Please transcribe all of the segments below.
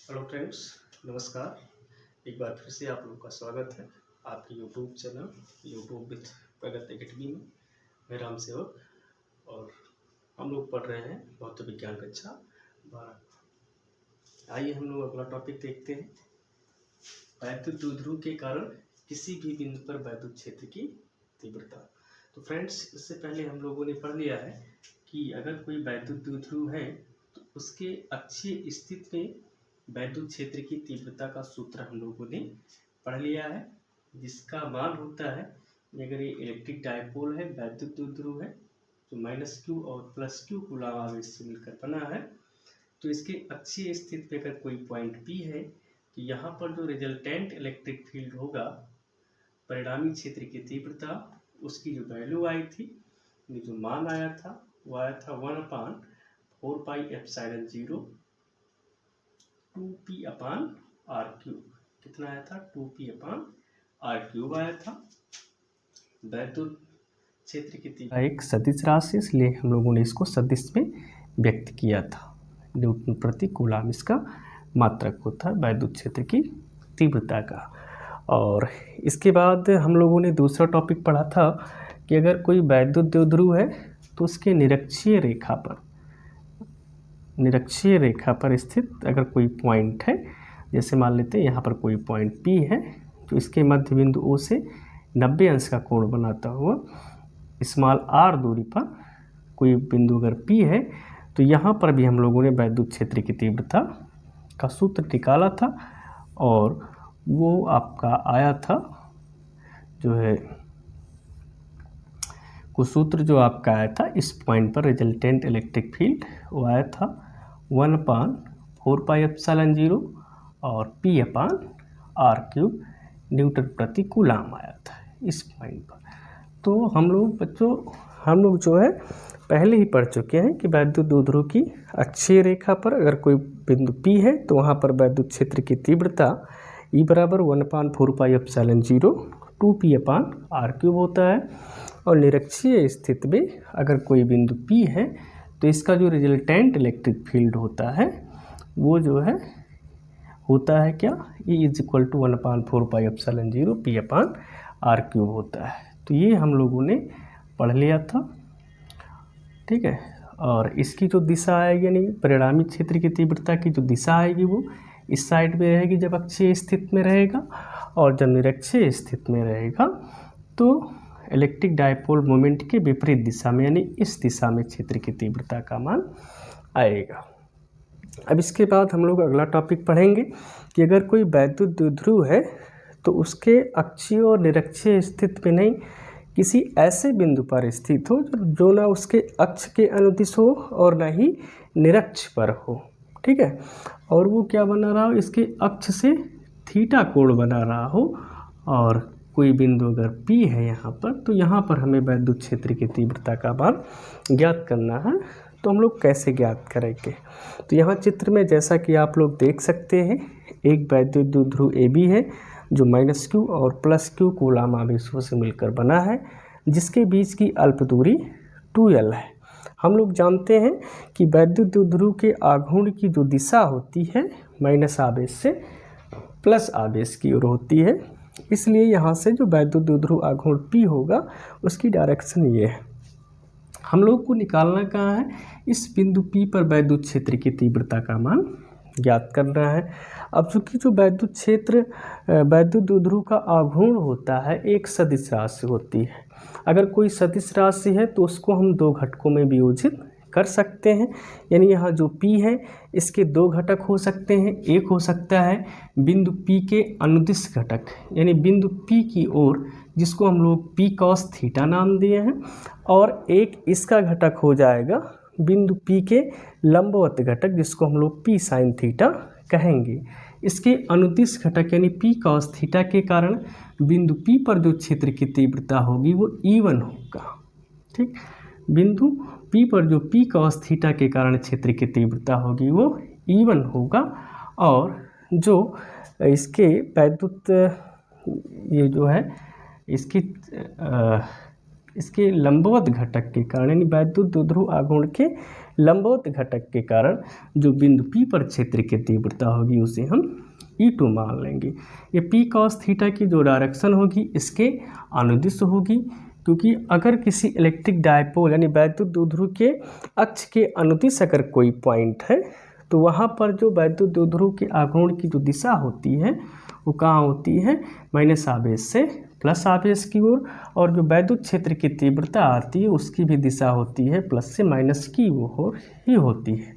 Hello friends, नमस्कार। एक बार फिर से आप लोगों का स्वागत है आपके YouTube channel YouTube with Pragati academy में। मैं राम सेवक और हम लोग पढ़ रहे हैं भौतिक विज्ञान कक्षा 12। आइए हम लोग अगला टॉपिक देखते हैं। वैद्युत द्विध्रुव के कारण किसी भी बिंदु पर वैद्युत क्षेत्र की तीव्रता। तो फ्रेंड्स, इससे पहले हम लोगों ने पढ़ लिया है कि अगर कोई वैद्युत द्विध्रुव है तो उसके अक्षीय स्थिति में वैद्युत क्षेत्र की तीव्रता का सूत्र हम लोगों ने पढ़ लिया है, जिसका मान होता है अगर ये इलेक्ट्रिक डायपोल है, वैद्युत द्विध्रुव है जो -q और +q कूलम आवेश से मिलकर बना है, तो इसके अक्षीय स्थिति पे अगर कोई पॉइंट P है तो यहाँ पर जो रिजल्टेंट इलेक्ट्रिक फील्ड होगा, परिणामी क्षेत्र की तीव्रता, उसकी जो वैल्यू आई थी, जो मान आया था वो आया था 1/4πε0 2p/r3। कितना आया था? 2p/r3 आया था। वैद्युत क्षेत्र की तीव्रता एक सदिश राशि, इसलिए हम लोगों ने इसको सदिश में व्यक्त किया था। न्यूटन प्रति कूलम इसका मात्रक होता है वैद्युत क्षेत्र की तीव्रता का। और इसके बाद हम लोगों ने दूसरा टॉपिक पढ़ा था कि अगर कोई वैद्युत द्विध्रुव है तो उसके निरक्षीय रेखा पर स्थित अगर कोई पॉइंट है, जैसे मान लेते हैं यहाँ पर कोई पॉइंट P है, तो इसके मध्य बिंदु O से 90 अंश का कोण बनाता हुआ स्मॉल r दूरी पर कोई बिंदु अगर P है, तो यहाँ पर भी हम लोगों ने वैद्युत क्षेत्र की तीव्रता का सूत्र निकाला था और वो आपका आया था जो है कुछ सूत्र जो आपका आया था इस पॉइंट पर रिजल्टेंट इलेक्ट्रिक फील्ड, वो आया था 1/4πε0 और p/r3 न्यूटन प्रति कूलम आया था इस पॉइंट पर। तो हम लोग जो है पहले ही पढ़ चुके हैं कि वैद्युत द्विध्रुव की अक्षीय रेखा पर अगर कोई बिंदु P है तो वहाँ पर वैद्युत क्षेत्र की तीव्रता E बराबर 1/4πε0 2p/r3 होता है। और निरक्षीय स्थिति में अगर कोई बिंदु P है तो इसका जो रिजल्टेंट इलेक्ट्रिक फील्ड होता है वो जो है होता है क्या, E = 1/4πε0 p/r3 होता है। तो ये हम लोगों ने पढ़ लिया था, ठीक है। और इसकी जो दिशा आएगी, यानी परिणामी क्षेत्र की तीव्रता की जो दिशा आएगी वो इस साइड में रहेगी जब अक्षीय स्थिति में रहेगा, और जब निरक्षीय स्थिति में रहेगा तो इलेक्ट्रिक डायपोल मोमेंट के विपरीत दिशा में, यानी इस दिशा में क्षेत्र की तीव्रता का मान आएगा। अब इसके बाद हम लोग अगला टॉपिक पढ़ेंगे कि अगर कोई वैद्युत द्विध्रुव है तो उसके अक्षीय और निरक्षीय स्थिति में नहीं, किसी ऐसे बिंदु पर स्थित हो जो ना उसके अक्ष के अनुदिश हो और ना ही निरक्ष पर हो, ठीक है। और वो क्या बना रहा हो, इसके अक्ष से थीटा कोण बना रहा हो, और कोई बिंदु अगर P है यहाँ पर, तो यहाँ पर हमें वैद्युत क्षेत्र की तीव्रता का मान ज्ञात करना है। तो हम लोग कैसे ज्ञात करेंगे? तो यहाँ चित्र में जैसा कि आप लोग देख सकते हैं, एक वैद्युत द्विध्रुव AB है जो -q और +q कूलम आवेशों से मिलकर बना है, जिसके बीच की अल्प दूरी 2l है। हम लोग जानते हैं कि वैद्युत द्विध्रुव के आघूर्ण की जो दिशा होती है माइनस आवेश से प्लस आवेश की ओर होती है, इसलिए यहाँ से जो वैद्युत द्विध्रुव आघूर्ण P होगा उसकी डायरेक्शन ये है। हम लोग को निकालना कहाँ है, इस बिंदु P पर वैद्युत क्षेत्र की तीव्रता का मान ज्ञात करना है। अब चूंकि जो वैद्युत द्विध्रुव का आघूर्ण होता है एक सदिश राशि होती है। अगर कोई सदिश राशि है तो उसको हम दो घटकों में वियोजित कर सकते हैं, यानी यहाँ जो P है इसके दो घटक हो सकते हैं। एक हो सकता है बिंदु P के अनुदिश घटक, यानी बिंदु P की ओर, जिसको हम लोग P cos थीटा नाम दिए हैं, और एक इसका घटक हो जाएगा बिंदु P के लंबवत घटक, जिसको हम लोग P sin थीटा कहेंगे। इसके अनुदिश घटक यानी P cos थीटा के कारण बिंदु P पर जो क्षेत्र की तीव्रता होगी वो E1 होगा, ठीक। बिंदु P पर जो P cos थीटा के कारण क्षेत्र की तीव्रता होगी वो E1 होगा, और जो इसके वैद्युत ये जो है इसके लंबवत घटक के कारण, यानी वैद्युत द्विध्रुव आघूर्ण के लंबवत घटक के कारण जो बिंदु P पर क्षेत्र की तीव्रता होगी उसे हम E2 मान लेंगे। ये P cos थीटा की जो डायरेक्शन होगी इसके अनुदिश होगी, क्योंकि अगर किसी इलेक्ट्रिक डायपोल यानी वैद्युत द्विध्रुव के अक्ष के अनुदिश अगर कोई पॉइंट है तो वहाँ पर जो वैद्युत द्विध्रुव के आघूर्ण की जो दिशा होती है वो कहाँ होती है, माइनस आवेश से प्लस आवेश की ओर, और जो वैद्युत क्षेत्र की तीव्रता आती है उसकी भी दिशा होती है प्लस से माइनस की ओर ही होती है।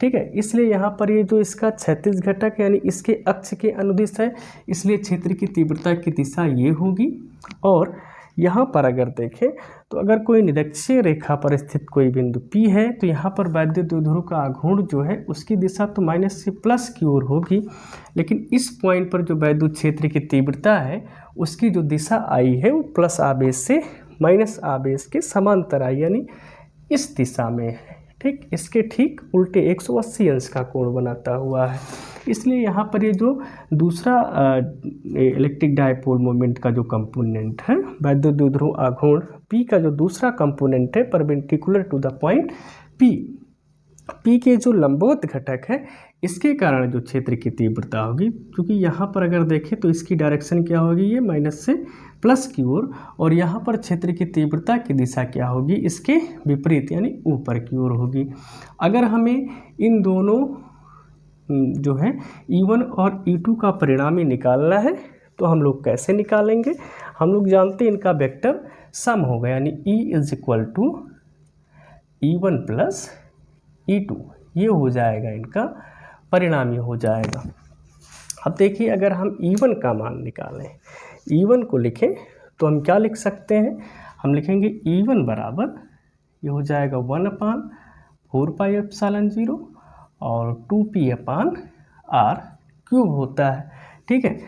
ठीक है, इसलिए यहाँ पर ये जो इसका क्षैतिज घटक यानी इसके अक्ष के अनुदिश है, इसलिए क्षेत्र की तीव्रता की दिशा ये होगी। और यहाँ पर अगर देखें तो अगर कोई निरक्षीय रेखा पर स्थित कोई बिंदु P है तो यहाँ पर वैद्युत द्विध्रुव का आघूर्ण जो है उसकी दिशा तो माइनस से प्लस की ओर होगी, लेकिन इस पॉइंट पर जो वैद्युत क्षेत्र की तीव्रता है उसकी जो दिशा आई है वो प्लस आवेश से माइनस आवेश के समांतर आई, यानी इस दिशा में है। ठीक, इसके ठीक उल्टे 180 अंश का कोण बनाता हुआ है। इसलिए यहाँ पर ये जो दूसरा इलेक्ट्रिक डायपोल मोमेंट का जो कंपोनेंट है, वैद्युत द्विध्रुव आघूर्ण P का जो दूसरा कंपोनेंट है perpendicular to the point P के जो लंबवत घटक है इसके कारण जो क्षेत्र की तीव्रता होगी, क्योंकि यहाँ पर अगर देखें तो इसकी डायरेक्शन क्या होगी, ये माइनस से प्लस की ओर, और यहाँ पर क्षेत्र की तीव्रता की दिशा क्या होगी, इसके विपरीत यानी ऊपर की ओर होगी। अगर हमें इन दोनों जो है E1 और E2 का परिणामी निकालना है तो हम लोग कैसे निकालेंगे, हम लोग जानते हैं इनका वेक्टर सम होगा, यानी E is equal to E1 plus E2, ये हो जाएगा इनका परिणामी हो जाएगा। अब देखिए अगर हम E1 का मान निकालें, E1 को लिखें तो हम क्या लिख सकते हैं, हम लिखेंगे E1 बराबर ये हो जाएगा 1/4πε0 और 2p/r क्यूब होता है। ठीक है,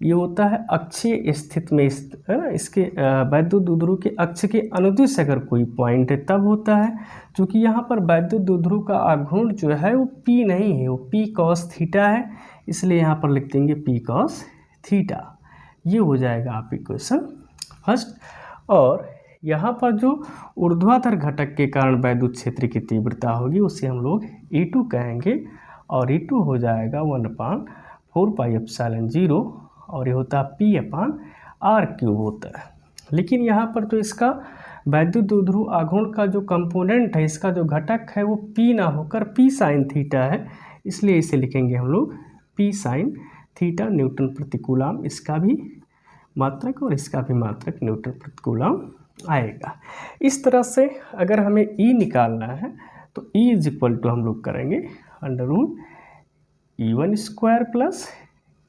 ये होता है अक्षीय स्थिति में है ना, इसके वैद्युत द्विध्रुव के अक्ष के अनुदिश अगर कोई पॉइंट है तब होता है। क्योंकि यहाँ पर वैद्युत द्विध्रुव का आघूर्ण जो है वो P नहीं है, वो P cos थीटा है, इसलिए यहाँ पर लिख देंगे P cos थीटा। ये हो जाएगा आप इक्वेशन फर्स्ट। और यहाँ पर जो ऊर्ध्वाधर घटक के कारण वैद्युत क्षेत्र की तीव्रता होगी उसे हम लोग E2 कहेंगे, और E2 हो जाएगा 1/4πε0 और ये होता है P/r क्यूब होता है। लेकिन यहाँ पर तो इसका वैद्युत द्विध्रुव आघूर्ण का जो कंपोनेंट है, इसका जो घटक है वो P ना होकर P sin थीटा है, इसलिए इसे लिखेंगे हम लोग P sin थीटा न्यूटन प्रति कूलम, इसका भी मात्रक और इसका भी मात्रक न्यूटन प्रति कूलम आएगा। इस तरह से अगर हमें E निकालना है तो E इज इक्वल टू हम लोग करेंगे √E1 square plus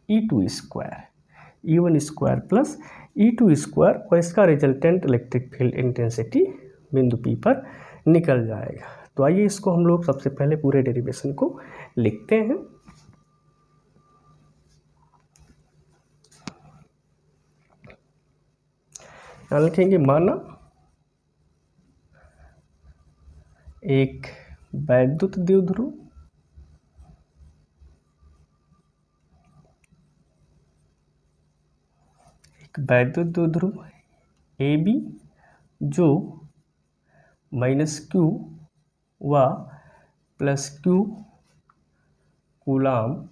E2 square, E1 square plus E2 square, और इसका रिजल्टेंट इलेक्ट्रिक फील्ड इंटेंसिटी बिंदु P पर निकल जाएगा। तो आइए इसको हम लोग सबसे पहले पूरे डेरिवेशन को लिखते हैं। यहाँ लिखेंगे माना एक वैद्युत द्विध्रुव AB जो -q व +q कूलम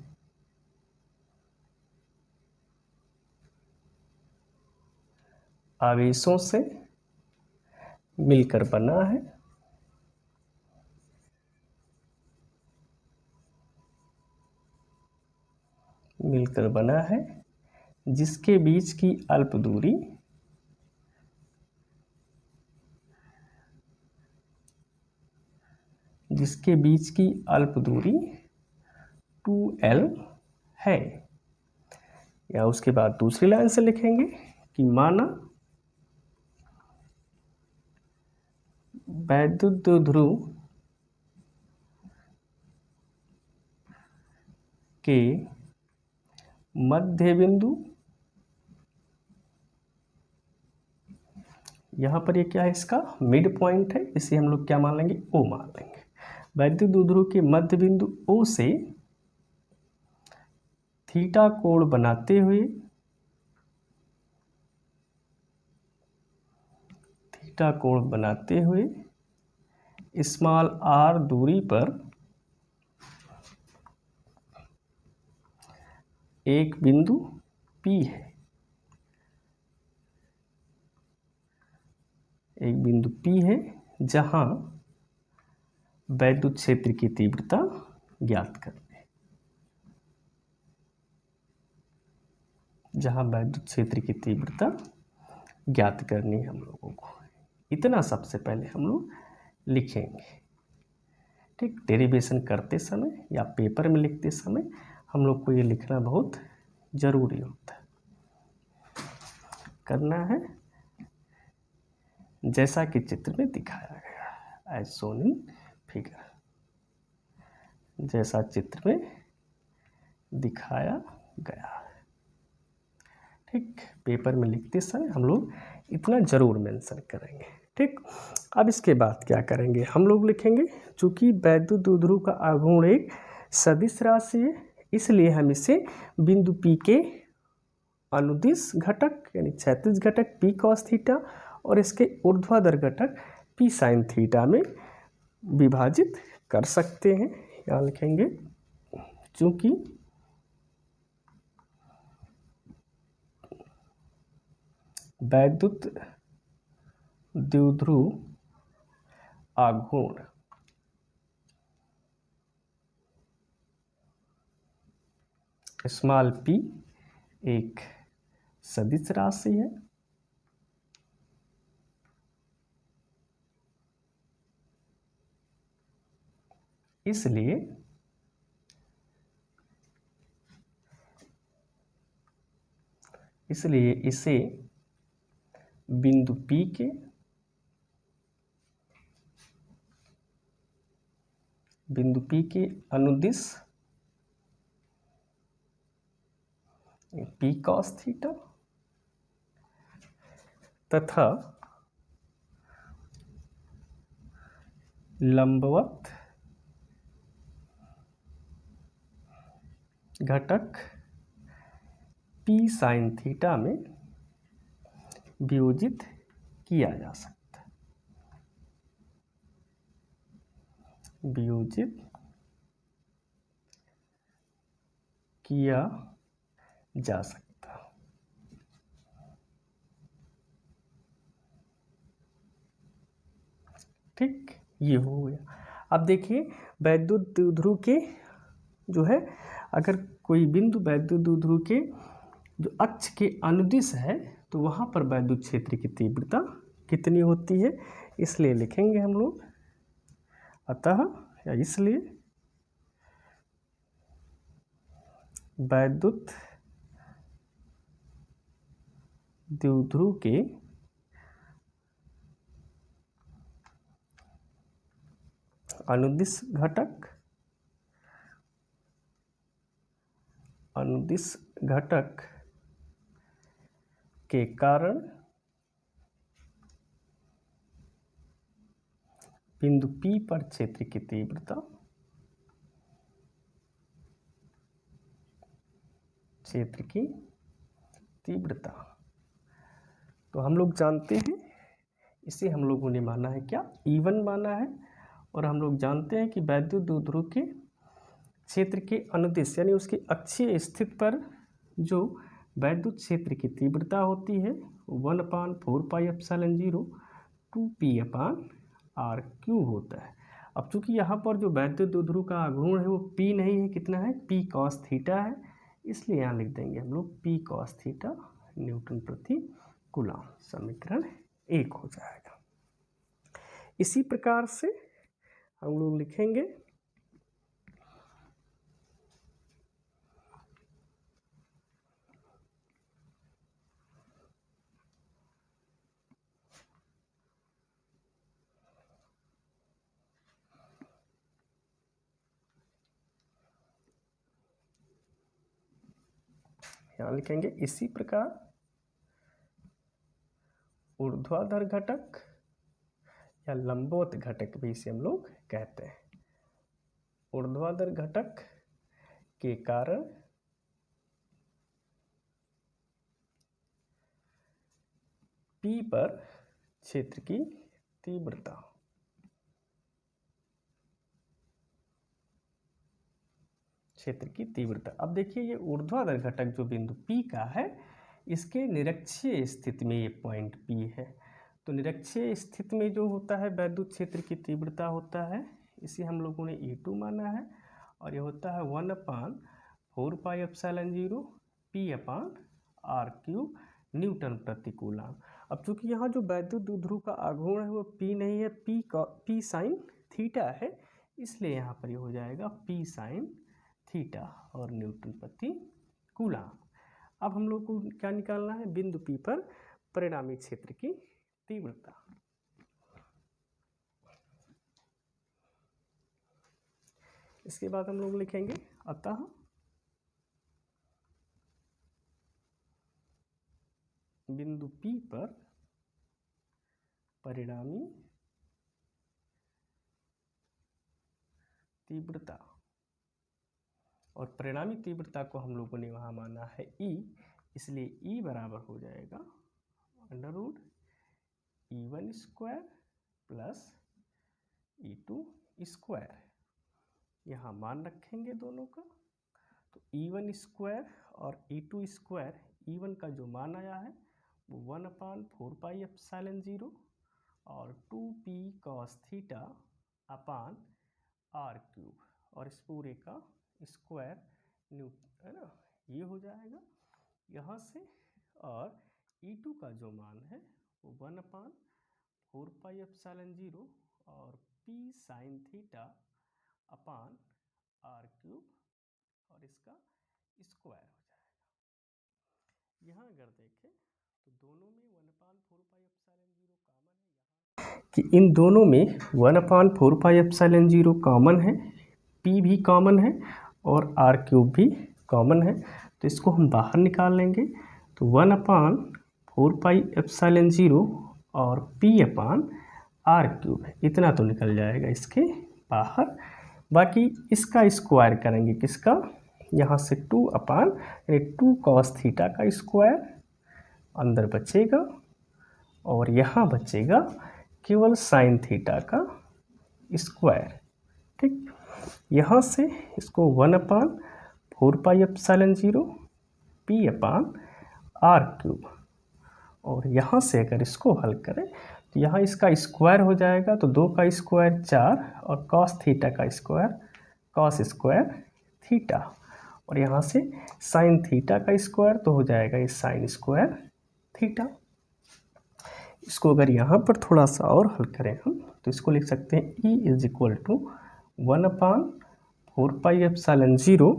आवेशों से मिलकर बना है, जिसके बीच की अल्प दूरी जिसके बीच की अल्प दूरी 2L है। या उसके बाद दूसरी लाइन से लिखेंगे कि माना वैद्युत द्विध्रुव के मध्य बिंदु, यहाँ पर ये क्या है, इसका मिड पॉइंट है, इसे हम लोग क्या मान लेंगे, O मान लेंगे। वैद्युत द्विध्रुव के मध्य बिंदु O से थीटा कोण बनाते हुए स्मॉल r दूरी पर एक बिंदु P है, एक बिंदु P है जहां वैद्युत क्षेत्र की तीव्रता ज्ञात करनी है, जहां वैद्युत क्षेत्र की तीव्रता ज्ञात करनी है हम लोगों को। इतना सबसे पहले हम लोग लिखेंगे, ठीक। डेरिवेशन करते समय या पेपर में लिखते समय हम लोग को ये लिखना बहुत ज़रूरी होता है। करना है जैसा कि चित्र में दिखाया गया है, एज शोन इन फिगर, जैसा चित्र में दिखाया गया है, ठीक। पेपर में लिखते समय हम लोग इतना ज़रूर मेंशन करेंगे, ठीक। अब इसके बाद क्या करेंगे, हम लोग लिखेंगे चूँकि वैद्युत द्विध्रुव का आघूर्ण एक सदिश राशि है, इसलिए हम इसे बिंदु P के अनुदिश घटक यानी क्षैतिज घटक P cos थीटा और इसके ऊर्ध्वाधर घटक P sin थीटा में विभाजित कर सकते हैं। यहाँ लिखेंगे चूँकि वैद्युत द्विध्रुव आघूर्ण स्मॉल p एक सदिश राशि है, इसलिए इसे बिंदु P के अनुदिश P cos थीटा तथा लंबवत घटक P sin थीटा में वियोजित किया जा सकता है, वियोजित किया जा सकता है, ठीक। ये हो गया। अब देखिए वैद्युत द्विध्रुव के जो है, अगर कोई बिंदु वैद्युत द्विध्रुव के जो अक्ष के अनुदिश है तो वहाँ पर वैद्युत क्षेत्र की तीव्रता कितनी होती है, इसलिए लिखेंगे हम लोग अतः या इसलिए वैद्युत द्विध्रुव के अनुदिश घटक के कारण बिंदु P पर क्षेत्र की तीव्रता तो हम लोग जानते हैं, इसे हम लोगों ने माना है क्या, E1 माना है। और हम लोग जानते हैं कि वैद्युत द्विध्रुव के क्षेत्र के अनुदिश यानी उसकी अक्षीय स्थिति पर जो वैद्युत क्षेत्र की तीव्रता होती है 1/4πε0 2p/r³ होता है। अब चूंकि यहाँ पर जो वैद्युत द्विध्रुव का आघूर्ण है वो P नहीं है, कितना है, P cos थीटा है, इसलिए यहाँ लिख देंगे हम लोग P cos थीटा न्यूटन प्रति कूलम। समीकरण 1 हो जाएगा। इसी प्रकार से हम लोग लिखेंगे यहाँ लिखेंगे इसी प्रकार ऊर्ध्वाधर घटक या लंबवत घटक भी इसे हम लोग कहते हैं, ऊर्ध्वाधर घटक के कारण P पर क्षेत्र की तीव्रता क्षेत्र की तीव्रता। अब देखिए ये ऊर्ध्वाधर घटक जो बिंदु P का है, इसके निरक्षीय स्थिति में ये पॉइंट P है। तो निरक्षीय स्थिति में जो होता है वैद्युत क्षेत्र की तीव्रता होता है, इसे हम लोगों ने E2 माना है, और ये होता है 1/4πε0 P/r³ न्यूटन प्रति कूलम। अब चूंकि यहाँ जो वैद्युत द्विध्रुव का आघूर्ण है वो P नहीं है, P साइन थीटा है, इसलिए यहाँ पर ये हो जाएगा P साइन थीटा और न्यूटन प्रति कूलम। अब हम लोग को क्या निकालना है, बिंदु P पर परिणामी क्षेत्र की तीव्रता। इसके बाद हम लोग लिखेंगे अतः बिंदु P पर परिणामी तीव्रता, और परिणामी तीव्रता को हम लोगों ने वहाँ माना है E, इसलिए E बराबर हो जाएगा √E1² प्लस E2²। यहाँ मान रखेंगे दोनों का, तो E1² और E2², E1 का जो मान आया है वो 1/4πε0 और 2p cos theta upon r³, और इस पूरे का स्क्वायर न्यूटन है ना, ये हो जाएगा यहाँ से। और E2 का जो मान है वो 1/4πε0 और p sine theta upon r³, और इसका स्क्वायर हो जाएगा। यहाँ अगर देखें तो दोनों में 1/4πε0 कॉमन है, कि इन दोनों में 1/4πε0 कॉमन है, P भी कॉमन है और r³ भी कॉमन है, तो इसको हम बाहर निकाल लेंगे। तो 1/4πε0 और P/r³ इतना तो निकल जाएगा इसके बाहर। बाकी इसका स्क्वायर करेंगे, किसका, यहाँ से 2 यानी 2 cos थीटा का स्क्वायर अंदर बचेगा, और यहाँ बचेगा केवल साइन थीटा का स्क्वायर। ठीक, यहाँ से इसको 1/4πε0 P/r³, और यहाँ से अगर इसको हल करें तो यहाँ इसका स्क्वायर हो जाएगा, तो 2 का स्क्वायर 4 और cos थीटा का स्क्वायर cos स्क्वायर थीटा, और यहाँ से साइन थीटा का स्क्वायर तो हो जाएगा ये साइन स्क्वायर थीटा। इसको अगर यहाँ पर थोड़ा सा और हल करें हम, तो इसको लिख सकते हैं E = 1/4πε0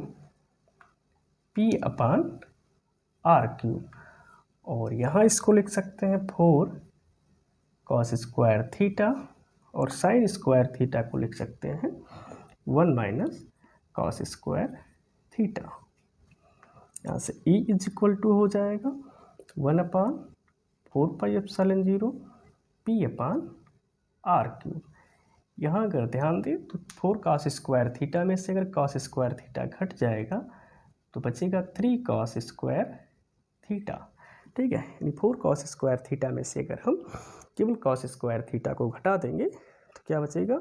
P/r³, और यहाँ इसको लिख सकते हैं 4 cos स्क्वायर थीटा, और साइन स्क्वायर थीटा को लिख सकते हैं 1 - cos स्क्वायर थीटा। यहाँ से E = हो जाएगा 1/4πε0 P/r³। यहाँ अगर ध्यान दें तो 4 cos स्क्वायर थीटा में से अगर cos स्क्वायर थीटा घट जाएगा तो बचेगा 3 cos स्क्वायर थीटा। ठीक है, यानी 4 cos स्क्वायर थीटा में से अगर हम केवल cos स्क्वायर थीटा को घटा देंगे तो क्या बचेगा,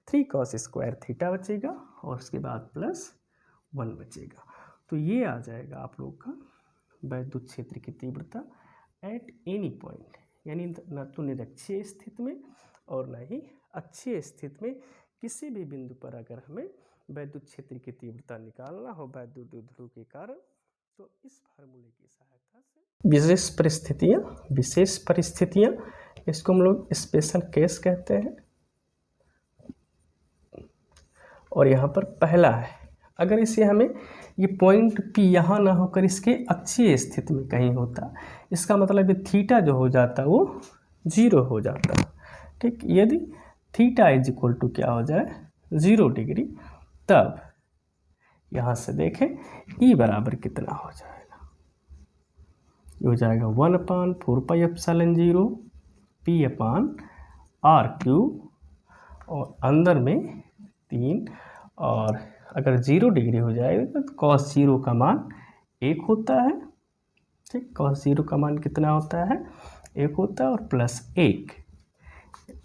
3 cos स्क्वायर थीटा बचेगा, और उसके बाद +1 बचेगा। तो ये आ जाएगा आप लोग का वैद्युत क्षेत्र की तीव्रता एट एनी पॉइंट, यानी न तो निरक्षीय स्थिति में और न ही अक्षीय स्थिति में, किसी भी बिंदु पर अगर हमें वैद्युत क्षेत्र की तीव्रता निकालना हो वैद्युत द्विध्रुव के कारण, तो इस फार्मूले की सहायता से विशेष परिस्थितियाँ, इसको हम लोग स्पेशल केस कहते हैं। और यहाँ पर पहला है, अगर इसे हमें ये पॉइंट P यहाँ ना होकर इसके अक्षीय स्थिति में कहीं होता, इसका मतलब ये थीटा जो हो जाता वो 0 हो जाता। ठीक, यदि थीटा = क्या हो जाए 0 डिग्री, तब यहाँ से देखें E बराबर कितना हो जाएगा, ये हो जाएगा 1/4πε0 P/r³, और अंदर में 3, और अगर 0 डिग्री हो जाएगा तो cos 0 का मान 1 होता है। ठीक, cos 0 का मान कितना होता है, 1 होता है, और +1,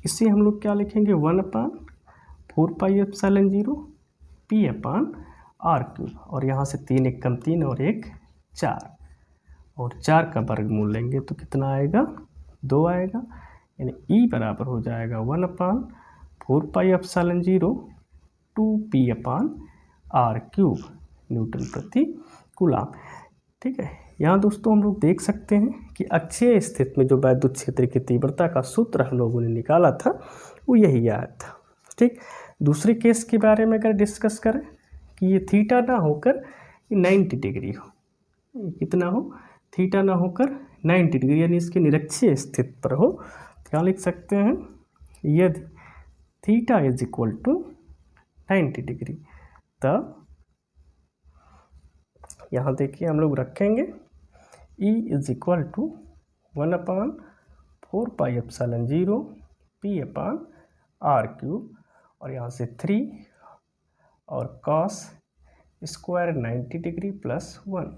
इसे हम लोग क्या लिखेंगे 1/4πε0 P/r³ आर क्यूब, और यहाँ से 3 एकम 3 और 1 4, और 4 का वर्गमूल लेंगे तो कितना आएगा, 2 आएगा। यानी ई बराबर हो जाएगा 1/4πε0 2p/r³ न्यूटन प्रति कूलाम। ठीक है, यहाँ दोस्तों हम लोग देख सकते हैं कि अक्षीय स्थिति में जो वैद्युत क्षेत्र की तीव्रता का सूत्र हम लोगों ने निकाला था वो यही आया था। ठीक, दूसरे केस के बारे में अगर डिस्कस करें कि ये थीटा ना होकर 90 डिग्री हो, कितना हो, थीटा ना होकर 90 डिग्री, यानी इसके निरक्षीय स्थिति पर हो, क्या लिख सकते हैं, यदि theta is equal to 90 degree, तब यहाँ देखिए हम लोग रखेंगे E is equal to 1/4πε0 p/r³, और यहाँ से 3 और cos square 90 degree plus 1,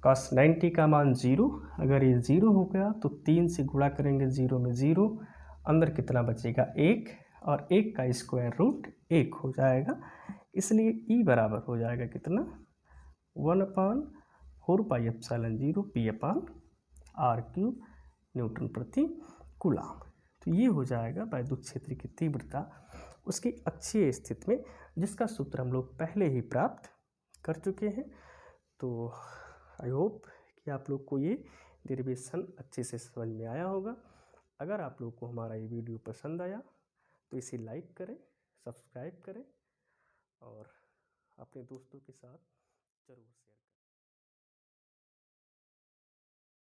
cos 90 का मान 0, अगर ये 0 हो गया तो 3 से गुणा करेंगे, 0 में 0, अंदर कितना बचेगा 1, और 1 का स्क्वायर रूट 1 हो जाएगा, इसलिए E बराबर हो जाएगा कितना, 1/4πε0 p/r³ न्यूटन प्रति कूलाम। तो ये हो जाएगा वैद्युत क्षेत्र की तीव्रता उसकी अक्षीय स्थिति में, जिसका सूत्र हम लोग पहले ही प्राप्त कर चुके हैं। तो आई होप कि आप लोग को ये डेरिवेशन अच्छे से समझ में आया होगा। अगर आप लोग को हमारा ये वीडियो पसंद आया तो इसे लाइक करें, सब्सक्राइब करें और अपने दोस्तों के साथ ज़रूर शेयर